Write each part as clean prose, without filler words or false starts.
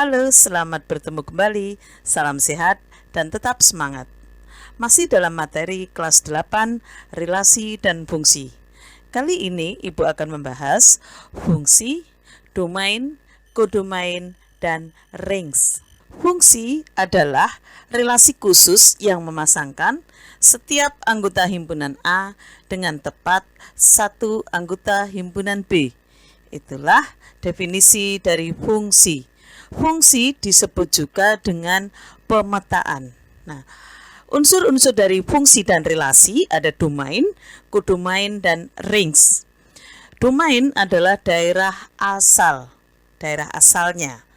Halo, selamat bertemu kembali. Salam sehat dan tetap semangat. Masih dalam materi kelas 8, relasi dan fungsi. Kali ini Ibu akan membahas fungsi, domain, kodomain, dan rings. Fungsi adalah relasi khusus yang memasangkan setiap anggota himpunan A dengan tepat satu anggota himpunan B. Itulah definisi dari fungsi. Fungsi disebut juga dengan pemetaan. Nah, unsur-unsur dari fungsi dan relasi ada domain, kodomain, dan rings. Domain adalah daerah asalnya.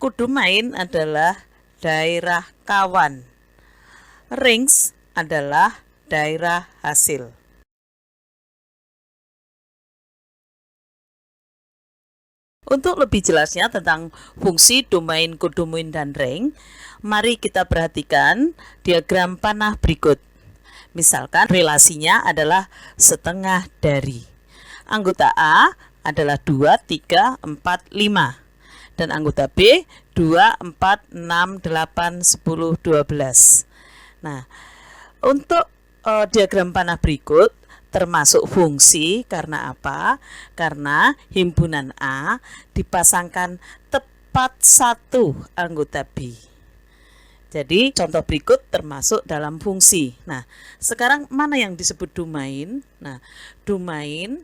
Kodomain adalah daerah kawan. Rings adalah daerah hasil. Untuk lebih jelasnya tentang fungsi, domain, kodomain, dan ring, mari kita perhatikan diagram panah berikut. Misalkan relasinya adalah setengah dari. Anggota A adalah 2, 3, 4, 5. Dan anggota B 2, 4, 6, 8, 10, 12. Nah, untuk diagram panah berikut termasuk fungsi karena apa? Karena himpunan A dipasangkan tepat satu anggota B. Jadi contoh berikut termasuk dalam fungsi. Nah, sekarang mana yang disebut domain? Nah, domain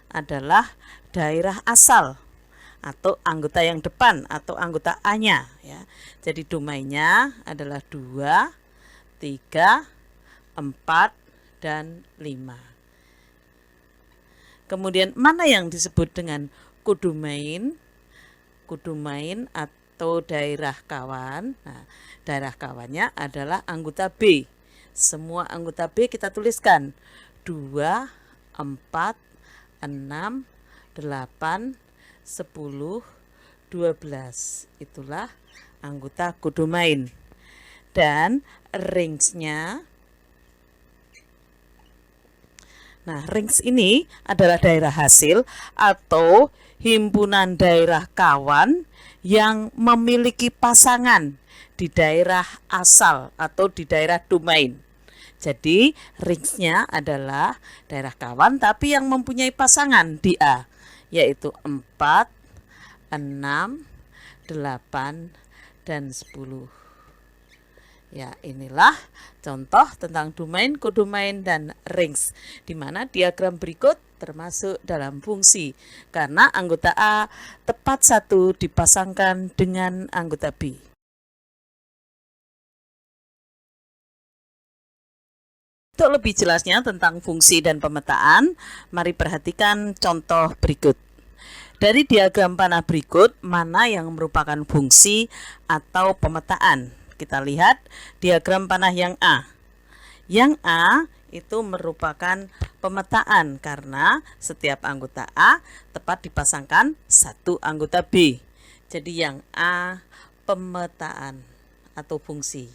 adalah daerah asal atau anggota yang depan atau anggota A-nya ya. Jadi domainnya adalah 2, 3, 4, dan 5. Kemudian mana yang disebut dengan kodomain? Kodomain atau daerah kawan. Nah, daerah kawannya adalah anggota B. Semua anggota B kita tuliskan 2, 4, 6, 8, 10, 12. Itulah anggota kodomain. Dan ringsnya, nah, rings ini adalah daerah hasil atau himpunan daerah kawan yang memiliki pasangan di daerah asal atau di daerah domain. Jadi ringsnya adalah daerah kawan tapi yang mempunyai pasangan di A, yaitu 4, 6, 8, dan 10. Ya, inilah contoh tentang domain, kodomain, dan rings, di mana diagram berikut termasuk dalam fungsi, karena anggota A tepat satu dipasangkan dengan anggota B. Untuk lebih jelasnya tentang fungsi dan pemetaan, mari perhatikan contoh berikut. Dari diagram panah berikut, mana yang merupakan fungsi atau pemetaan? Kita lihat diagram panah yang A. Yang A itu merupakan pemetaan karena setiap anggota A tepat dipasangkan satu anggota B. Jadi yang A pemetaan atau fungsi.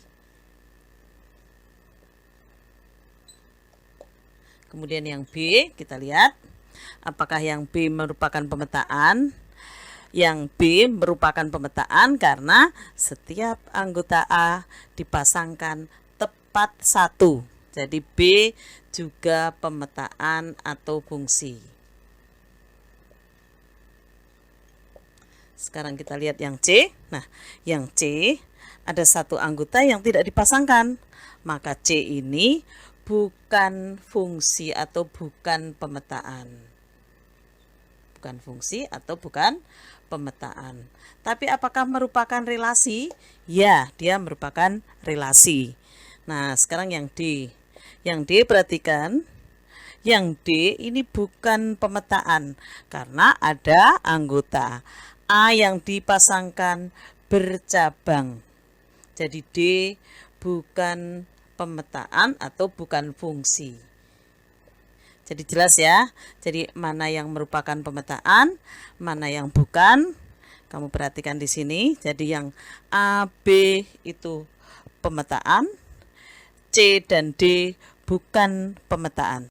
Kemudian yang B kita lihat apakah yang B merupakan pemetaan. Yang B merupakan pemetaan karena setiap anggota A dipasangkan tepat satu. Jadi B juga pemetaan atau fungsi. Sekarang kita lihat yang C. Nah, yang C ada satu anggota yang tidak dipasangkan. Maka C ini bukan fungsi atau bukan pemetaan. Bukan fungsi atau bukan pemetaan. Tapi apakah merupakan relasi? Ya, dia merupakan relasi. Nah, sekarang yang D. Yang D perhatikan. Yang D ini bukan pemetaan karena ada anggota A yang dipasangkan bercabang. Jadi D bukan pemetaan atau bukan fungsi. Jadi jelas ya. Jadi mana yang merupakan pemetaan, mana yang bukan. Kamu perhatikan di sini. Jadi yang A, B itu pemetaan, C dan D bukan pemetaan.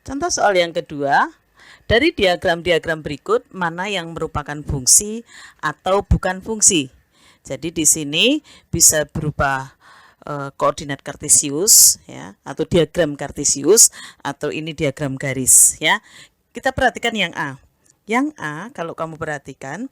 Contoh soal yang kedua, Dari diagram-diagram berikut, mana yang merupakan fungsi atau bukan fungsi? Jadi di sini bisa berupa koordinat kartesius ya, atau diagram kartesius, atau ini diagram garis ya. Kita perhatikan yang A. Yang A, kalau kamu perhatikan,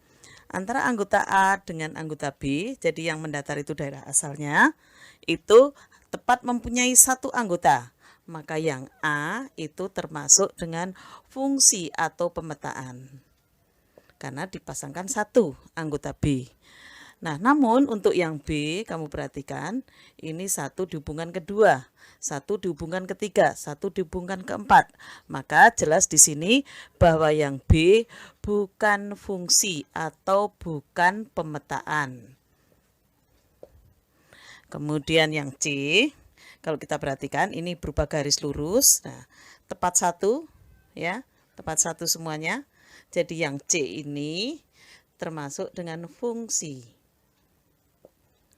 antara anggota A dengan anggota B, jadi yang mendatar itu daerah asalnya, itu tepat mempunyai satu anggota. Maka yang A itu termasuk dengan fungsi atau pemetaan, karena dipasangkan satu anggota B. Nah, namun untuk yang B, kamu perhatikan, ini satu dihubungkan kedua, satu dihubungkan ketiga, satu dihubungkan keempat. Maka jelas di sini bahwa yang B bukan fungsi atau bukan pemetaan. Kemudian yang C, kalau kita perhatikan ini berupa garis lurus. Nah, tepat satu ya, tepat satu semuanya. Jadi yang C ini termasuk dengan fungsi.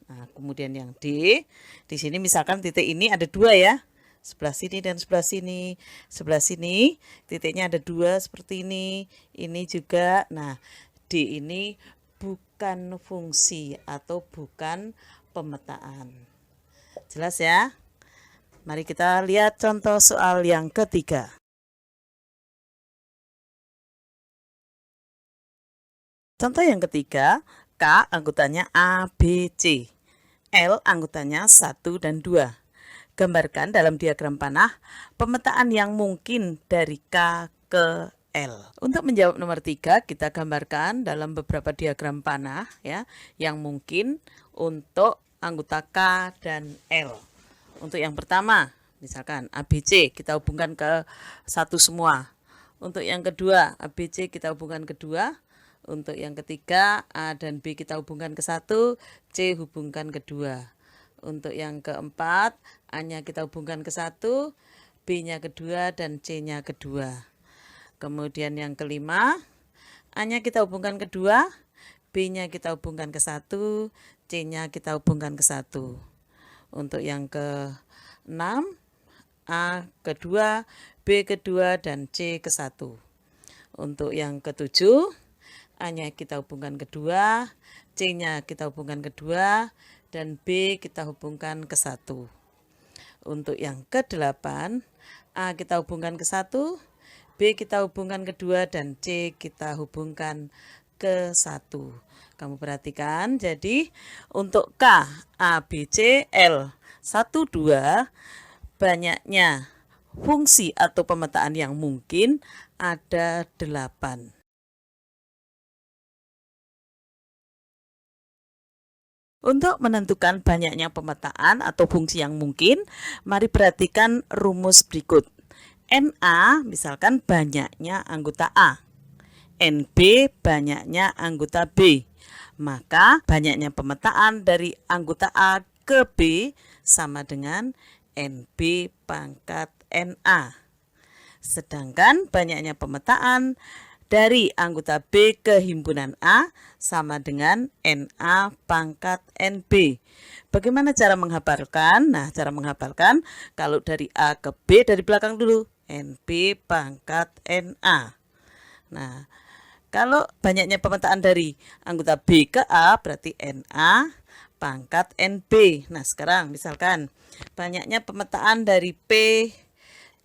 Nah, kemudian yang D, di sini misalkan titik ini ada dua ya, sebelah sini dan sebelah sini. Sebelah sini titiknya ada dua seperti ini juga. Nah, D ini bukan fungsi atau bukan pemetaan. Jelas ya? Mari kita lihat contoh soal yang ketiga. Contoh yang ketiga, K anggotanya A, B, C. L anggotanya 1 dan 2. Gambarkan dalam diagram panah pemetaan yang mungkin dari K ke L. Untuk menjawab nomor 3, kita gambarkan dalam beberapa diagram panah ya, yang mungkin untuk anggota K dan L. Untuk yang pertama, misalkan ABC kita hubungkan ke satu semua. Untuk yang kedua, ABC kita hubungkan kedua. Untuk yang ketiga, A dan B kita hubungkan ke satu, C hubungkan kedua. Untuk yang keempat, A-nya kita hubungkan ke satu, B-nya kedua, dan C-nya kedua. Kemudian yang kelima, A-nya kita hubungkan kedua, B-nya kita hubungkan ke satu, C-nya kita hubungkan ke satu. Untuk yang keenam, A kedua, B kedua, dan C ke satu. Untuk yang ketujuh, A-nya kita hubungkan kedua, C-nya kita hubungkan kedua, dan B kita hubungkan ke satu. Untuk yang ke-8, A kita hubungkan ke satu, B kita hubungkan kedua, dan C kita hubungkan ke satu. Kamu perhatikan, jadi untuk K, A, B, C, L, 1, 2, banyaknya fungsi atau pemetaan yang mungkin ada 8. Untuk menentukan banyaknya pemetaan atau fungsi yang mungkin, mari perhatikan rumus berikut. NA misalkan banyaknya anggota A, NB banyaknya anggota B. Maka banyaknya pemetaan dari anggota A ke B sama dengan NB pangkat NA. Sedangkan banyaknya pemetaan dari anggota B ke himpunan A sama dengan NA pangkat NB. Bagaimana cara menghafalkan? Nah, cara menghafalkan kalau dari A ke B dari belakang dulu, NB pangkat NA. Nah, kalau banyaknya pemetaan dari anggota B ke A berarti NA pangkat NB. Nah, sekarang misalkan banyaknya pemetaan dari P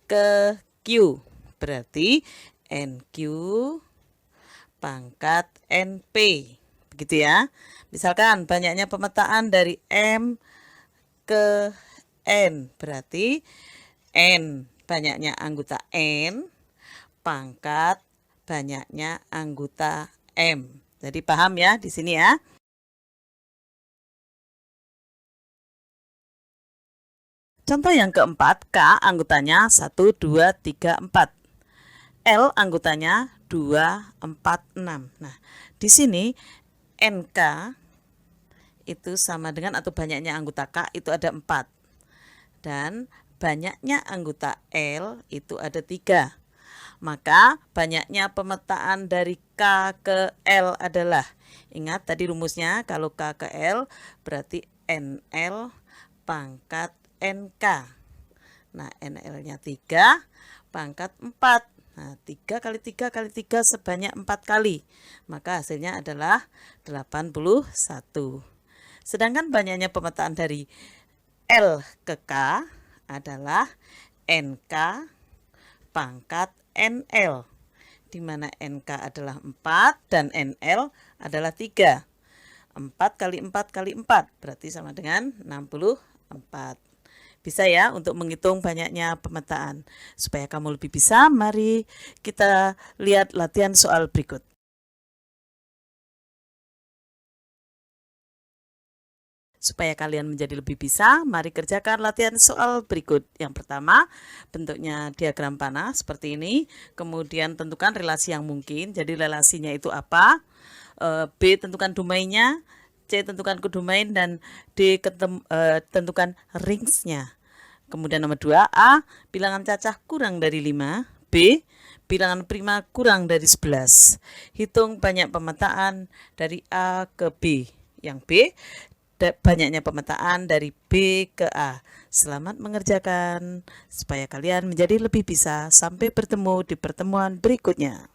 ke Q berarti NQ pangkat NP. Begitu ya. Misalkan banyaknya pemetaan dari M ke N berarti N banyaknya anggota N pangkat banyaknya anggota M. Jadi paham ya di sini ya. Contoh yang keempat, K anggotanya 1, 2, 3, 4. L anggotanya 2, 4, 6. Nah, di sini NK itu sama dengan atau banyaknya anggota K itu ada 4. Dan banyaknya anggota L itu ada 3. Maka banyaknya pemetaan dari K ke L adalah, ingat tadi rumusnya, kalau K ke L berarti NL pangkat NK. Nah, NL-nya 3 pangkat 4. Nah, 3 kali 3 kali 3 sebanyak 4 kali. Maka hasilnya adalah 81. Sedangkan banyaknya pemetaan dari L ke K adalah NK pangkat NL, di mana NK adalah 4 dan NL adalah 3. 4 kali 4 kali 4 berarti sama dengan 64. Bisa ya untuk menghitung banyaknya pemetaan. Supaya kamu lebih bisa, mari kita lihat latihan soal berikut. Supaya kalian menjadi lebih bisa, mari kerjakan latihan soal berikut. Yang pertama, bentuknya diagram panah seperti ini. Kemudian tentukan relasi yang mungkin. Jadi relasinya itu apa? B tentukan domainnya, C tentukan kodomain, dan D tentukan ringsnya. Kemudian nomor 2, A bilangan cacah kurang dari 5, B bilangan prima kurang dari 11. Hitung banyak pemetaan dari A ke B. Yang B, banyaknya pemetaan dari B ke A. Selamat mengerjakan supaya kalian menjadi lebih bisa. Sampai bertemu di pertemuan berikutnya.